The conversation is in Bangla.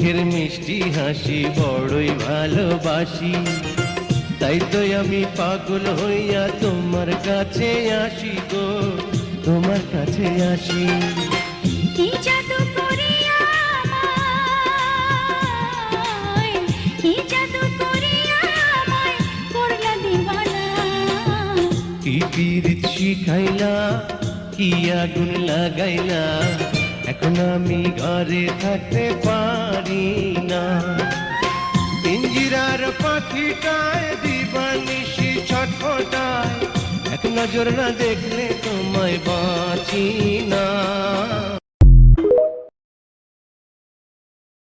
মুখের মিষ্টি হাসি বড়ই ভালোবাসি, তাই তো আমি পাগল হইয়া তোমার কাছে আসি গো, তোমার কাছে আসি। কি জাদু করিয়া আমায়, কি জাদু করিয়া আমায় করলা দিওয়ানা। কি পীড়িত শিখাইলা, কি আগুন লাগাইলা, এখন আমি ঘরে থাকতে পারি না। পিঞ্জিরার পাখিটায় দিবানিশি ছটফটায়, এক নজর না দেখলে তোমায় বাঁচি না।